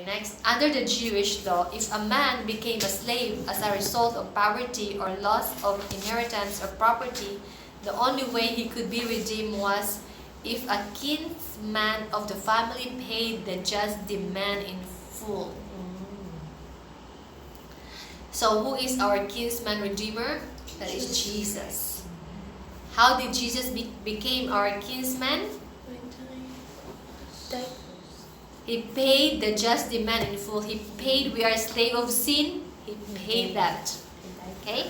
next, under the Jewish law, if a man became a slave as a result of poverty or loss of inheritance or property, the only way he could be redeemed was if a kinsman of the family paid the just demand in full. So who is our kinsman redeemer? That is Jesus. How did Jesus became our kinsman? He paid the just demand in full. He paid. We are slave of sin. He paid that. Okay?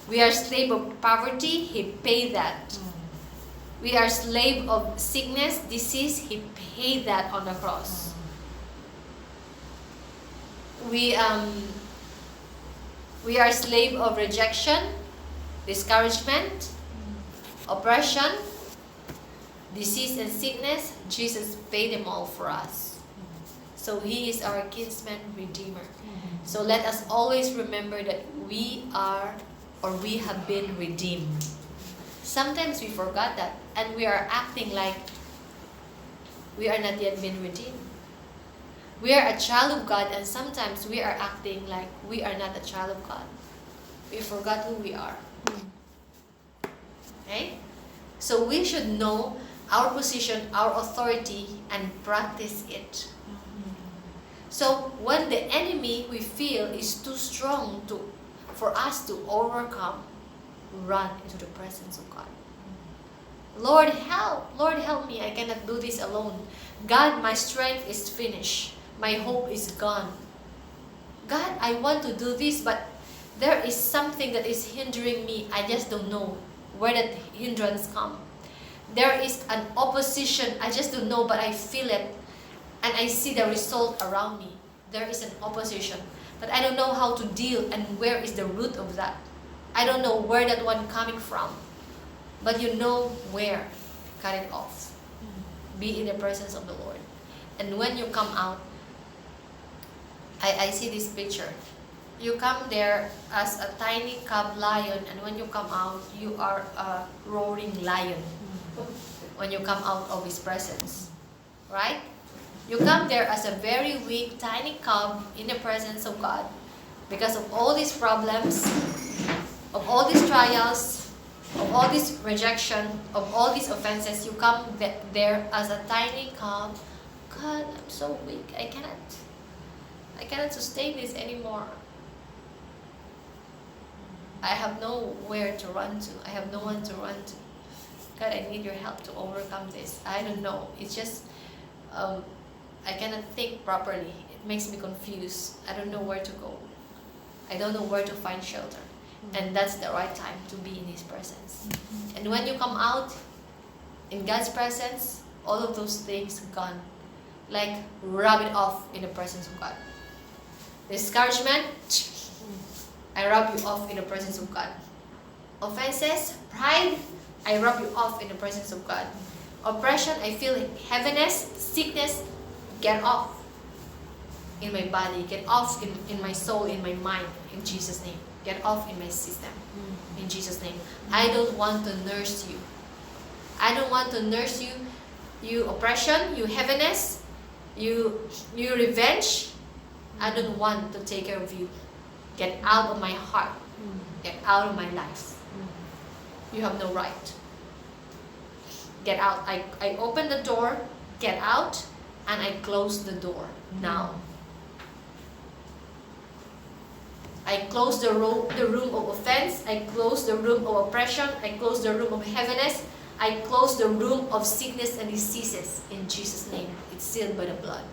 We are slave of poverty. He paid that. We are slave of sickness, disease. He paid that on the cross. We are slave of rejection, discouragement, oppression, disease and sickness. Jesus paid them all for us. So He is our kinsman redeemer. So let us always remember that we are, or we have been redeemed. Sometimes we forgot that, and we are acting like we are not yet been redeemed. We are a child of God, and sometimes we are acting like we are not a child of God. We forgot who we are. Okay? So we should know our position, our authority, and practice it. So when the enemy we feel is too strong for us to overcome, run into the presence of God. Lord, help! Lord, help me. I cannot do this alone. God, my strength is finished. My hope is gone. God, I want to do this, but there is something that is hindering me. I just don't know where that hindrance comes. There is an opposition. I just don't know, but I feel it. And I see the result around me. There is an opposition. But I don't know how to deal and where is the root of that. I don't know where that one coming from. But you know where. Cut it off. Be in the presence of the Lord. And when you come out, I see this picture. You come there as a tiny cub lion, and when you come out, you are a roaring lion. When you come out of His presence. Right? You come there as a very weak, tiny cub in the presence of God. Because of all these problems, of all these trials, of all this rejection, of all these offenses, you come there as a tiny cub. God, I'm so weak. I cannot sustain this anymore. I have nowhere to run to. I have no one to run to. God, I need your help to overcome this. I don't know. It's just, I cannot think properly. It makes me confused. I don't know where to go. I don't know where to find shelter. And that's the right time to be in His presence. And when you come out in God's presence, all of those things gone. Like, rub it off in the presence of God. Discouragement, I rub you off in the presence of God. Offenses, pride, I rub you off in the presence of God. Oppression, I feel heaviness, sickness, get off in my body, get off in my soul, in my mind, in Jesus' name. Get off in my system, in Jesus' name. I don't want to nurse you. I don't want to nurse you, you oppression, you heaviness, you revenge. I don't want to take care of you. Get out of my heart. Get out of my life. You have no right. Get out. I open the door, get out, and I close the door now. I close the room of offense. I close the room of oppression. I close the room of heaviness. I close the room of sickness and diseases in Jesus' name. It's sealed by the blood.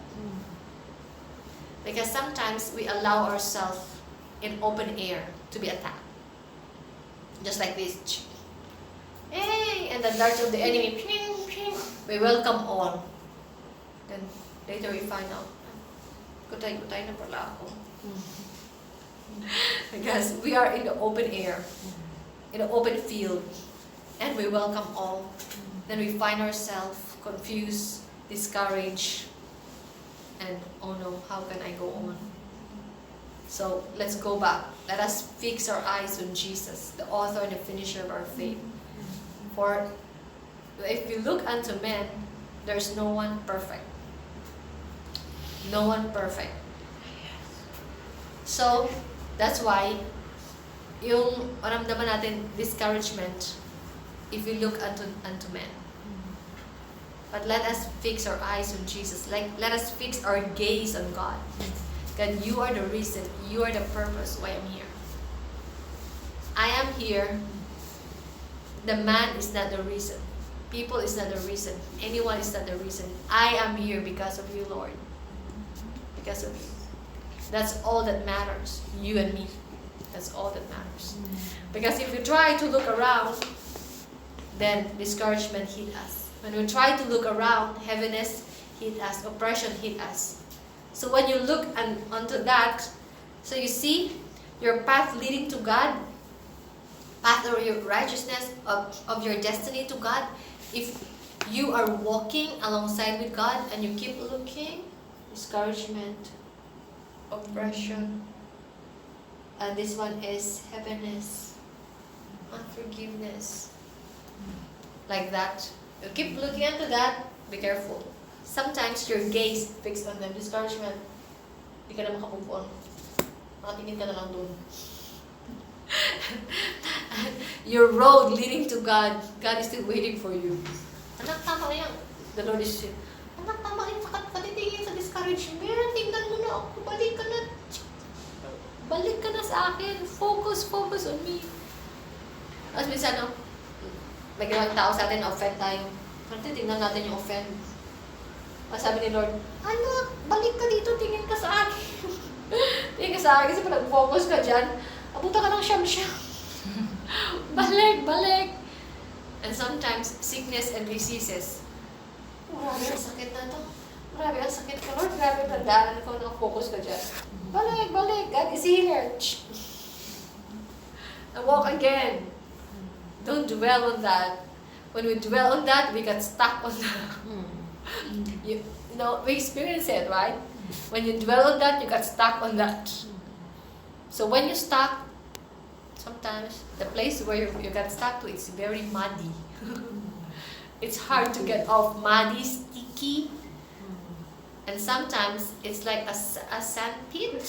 Because sometimes we allow ourselves in open air to be attacked. Just like this. Hey! And the darts of the enemy. We welcome all. Then later we find out, gutay-gutay na pala ako. Because we are in the open air, in the open field, and we welcome all. Then we find ourselves confused, discouraged, and oh no, how can I go on? So let's go back. Let us fix our eyes on Jesus, the author and the finisher of our faith. For if you look unto men, there's no one perfect. No one perfect. So, that's why, yung maramdaman natin, discouragement, if we look unto men. But let us fix our eyes on Jesus. Let us fix our gaze on God. God, you are the reason, you are the purpose why I'm here. I am here. The man is not the reason. People is not the reason. Anyone is not the reason. I am here because of you, Lord. Because of you. That's all that matters. You and me. That's all that matters. Because if we try to look around, then discouragement hit us. When we try to look around, heaviness hit us, oppression hit us. So when you look onto that, so you see your path leading to God, path or your righteousness of your destiny to God, if you are walking alongside with God and you keep looking, discouragement, oppression, and this one is heaviness, unforgiveness, like that. You keep looking into that, be careful. Sometimes your gaze fixed on them, discouragement, hindi ka na makapag on. Makatingin ka na lang dun. Your road leading to God, God is still waiting for you. Anak, tama na yan. The Lord is saying, anak, tama yan sa katitingin sa discouragement. Tingnan mo na ako, balik ka na. Balik ka na sa akin. Focus on me. Tapos minsan, may ginawang tao sa atin, offend tayo. Pero tingnan natin yung offend. Sabi ni Lord, anak, balik ka dito, tingin ka sa akin. Tingin ka sa akin kasi pag nag-focus ka dyan, abuta ka ng siyam-siyam. Balik. And sometimes, sickness and diseases. Grabe, ang sakit na to. Grabe, ang sakit ko, Lord. Grabe, nandaan ko, nakafocus ka dyan. Balik. God is here. And walk again. Don't dwell on that. When we dwell on that, we get stuck on that. You know, we experience it, right? When you dwell on that, you get stuck on that. So when you stuck, sometimes the place where you get stuck to, it's very muddy. It's hard to get off, muddy, sticky. And sometimes it's like a sand pit.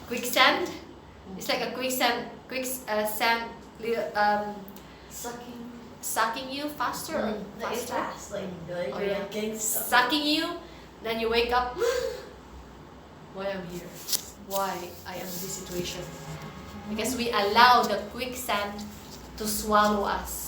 Quicksand. It's like a sand, sucking you faster. Fast, Sucking you, then you wake up. Why I'm here? Why I am in this situation? Because we allow the quicksand to swallow us.